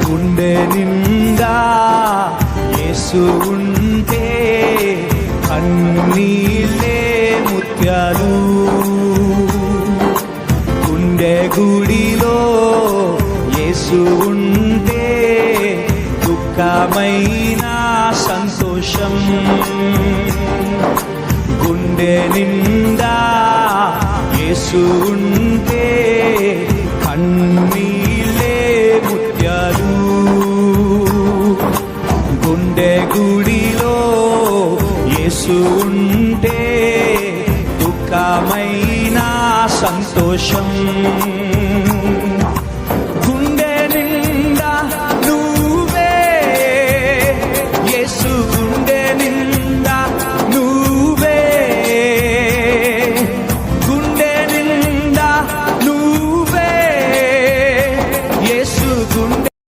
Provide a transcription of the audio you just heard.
గుండె నిండా యేసు ఉంటే కన్నీళ్ళే ముత్యాలు. గుండె గుడిలో యేసు ఉంటే దుఃఖమైన సంతోషం. గుండె నిండా యేసు ఉంటే కన్నీళ్ళే ముత్యాలు. గుండె గుడిలో యేసు ఉంటే దుఃఖమైన సంతోషం.